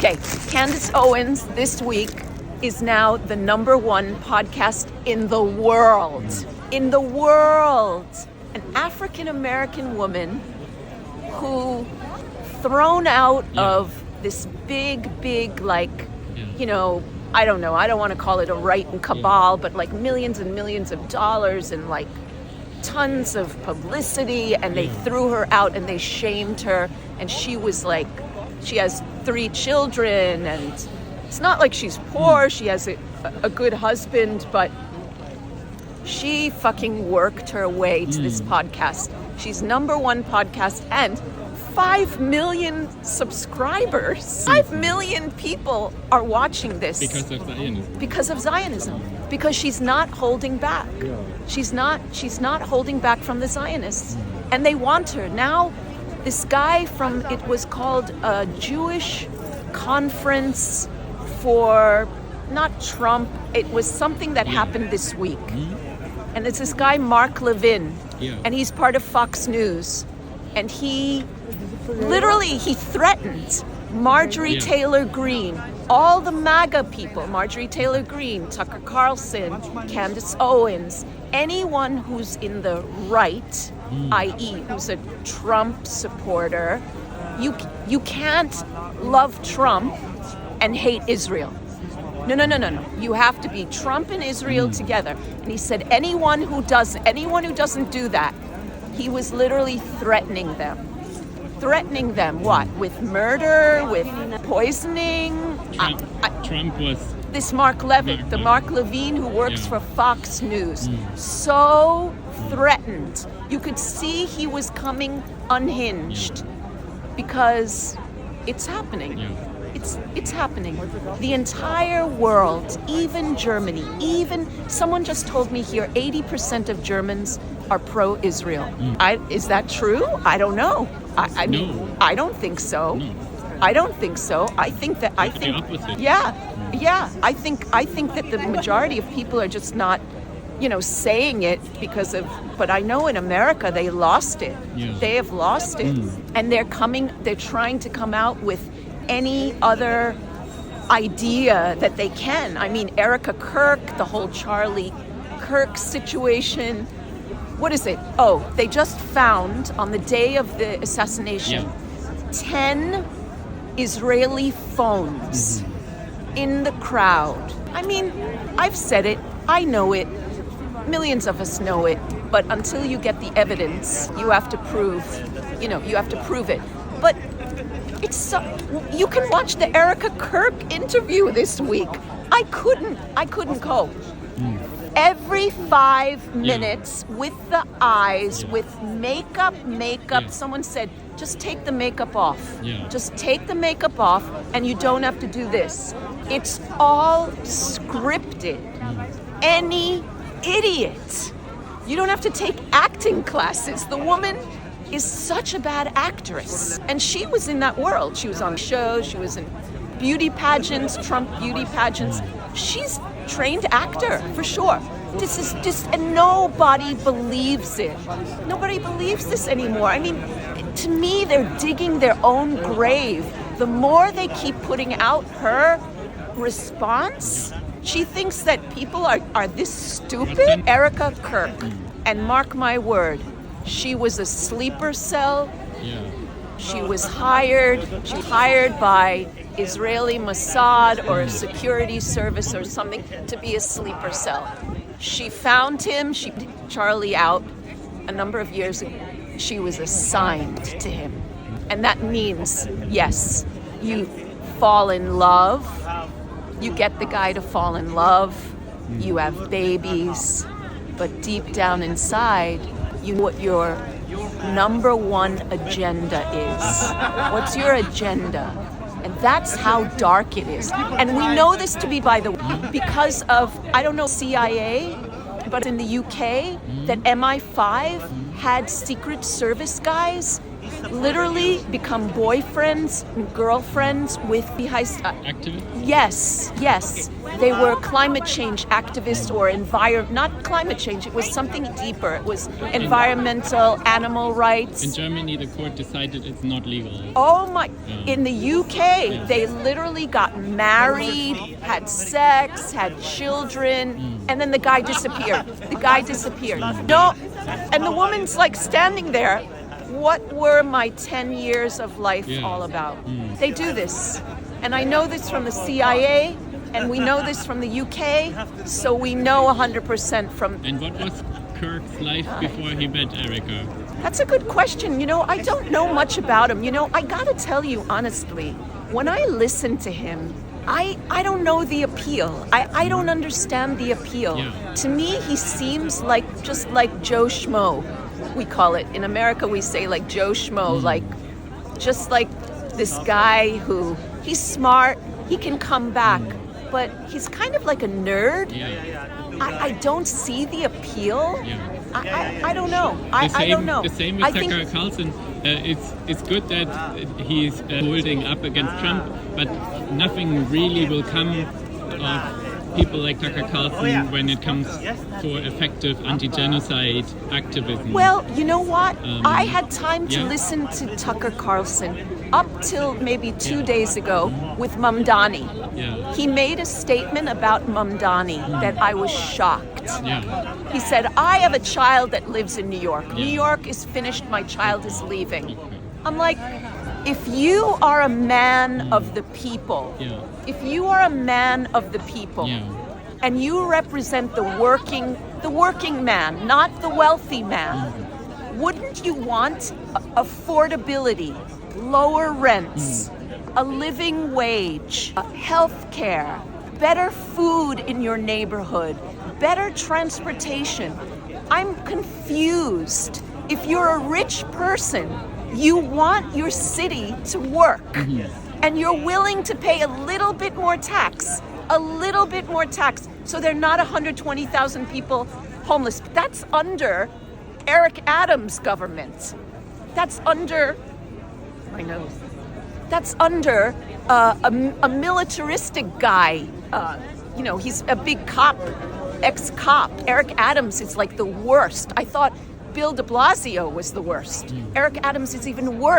Okay, Candace Owens this week is now the #1 podcast in the world. In the world. An African-American woman who, thrown out of this big, I don't know, I don't want to call it a right and cabal, but like millions and millions of dollars and like tons of publicity, and they threw her out and they shamed her, and she was like, she has 3 children, and it's not like she's poor, she has a good husband, but she fucking worked her way to this podcast. She's #1 podcast and 5 million subscribers. 5 million people are watching this. Because of Zionism. Because of Zionism. Because she's not holding back. She's not holding back from the Zionists. And they want her. Now, this guy from, it was called a Jewish conference for, not Trump, it was something that happened this week. And it's this guy, Mark Levin. And he's part of Fox News. And he threatened Marjorie Taylor Greene, all the MAGA people, Marjorie Taylor Greene, Tucker Carlson, Candace Owens, anyone who's in the right, i.e. who's a Trump supporter. You can't love Trump and hate Israel. No. You have to be Trump and Israel together. And he said anyone who doesn't do that, he was literally threatening them. Threatening them, what? With murder, with poisoning? Trump was... This Mark Levin who works for Fox News. So threatened. You could see he was coming unhinged because it's happening. It's happening. The entire world, even Germany, someone just told me here 80% of Germans are pro-Israel. Is that true? I don't know. I mean, No. I don't think so. No. I don't think so. I think the opposite. Yeah. I think that the majority of people are just not, saying it because of, but I know in America they lost it. They have lost it. And they're trying to come out with any other idea that they can. I mean, Erica Kirk, the whole Charlie Kirk situation. What is it? Oh, they just found on the day of the assassination 10 Israeli phones in the crowd. I mean, I've said it, I know it, millions of us know it, but until you get the evidence, you have to prove it. But it's so, you can watch the Erica Kirk interview this week. I couldn't cope. Every 5 minutes with the eyes, with makeup. Someone said, just take the makeup off. Just take the makeup off and you don't have to do this. It's all scripted. Any idiot. You don't have to take acting classes. The woman is such a bad actress. And she was in that world. She was on shows, she was in beauty pageants, Trump beauty pageants. She's trained actor, for sure. This is just, and nobody believes it. Nobody believes this anymore. I mean, to me, they're digging their own grave. The more they keep putting out her response, she thinks that people are this stupid. Erica Kirk, and mark my word, she was a sleeper cell. She was hired by Israeli Mossad or a security service or something to be a sleeper cell. She found him, she put Charlie out a number of years ago. She was assigned to him. And that means, yes, you fall in love, you get the guy to fall in love, you have babies, but deep down inside, you know what your #1 agenda is. What's your agenda? And that's how dark it is. And we know this to be, by the way, because of, I don't know, CIA, but in the UK, that MI5 had Secret Service guys literally become boyfriends and girlfriends with Activists? Yes. They were climate change activists or not climate change, it was something deeper. It was environmental, animal rights. In Germany, the court decided it's not legal. Oh my, in the UK, they literally got married, had sex, had children, and then the guy disappeared. No, and the woman's like standing there. What were my 10 years of life all about? They do this. And I know this from the CIA, and we know this from the UK, so we know 100% from... And what was Kirk's life before he met Erika? That's a good question. I don't know much about him. I gotta tell you honestly, when I listen to him, I don't know the appeal. I don't understand the appeal. Yeah. To me, he seems just like Joe Schmo. We call it. In America, we say like Joe Schmo, just like this guy who, he's smart, he can come back, but he's kind of like a nerd. Yeah. I don't see the appeal. Yeah. I don't know. I don't know. The same with Tucker Carlson. It's good that he's holding up against Trump, but nothing really will come of people like Tucker Carlson when it comes for effective anti-genocide activism. Well, you know what? I had time to listen to Tucker Carlson up till maybe 2 days ago with Mamdani. Yeah. He made a statement about Mamdani that I was shocked. Yeah. He said, I have a child that lives in New York. New York is finished, my child is leaving. I'm like, if you are a man of the people, if you are a man of the people, and you represent the working man, not the wealthy man, wouldn't you want affordability, lower rents, a living wage, health care, better food in your neighborhood, better transportation? I'm confused. If you're a rich person, you want your city to work, and you're willing to pay a little bit more tax, so they're not 120,000 people homeless. That's under Eric Adams' government. That's under, my nose. That's under a militaristic guy. He's a big cop, ex-cop. Eric Adams is like the worst. I thought Bill de Blasio was the worst. Eric Adams is even worse.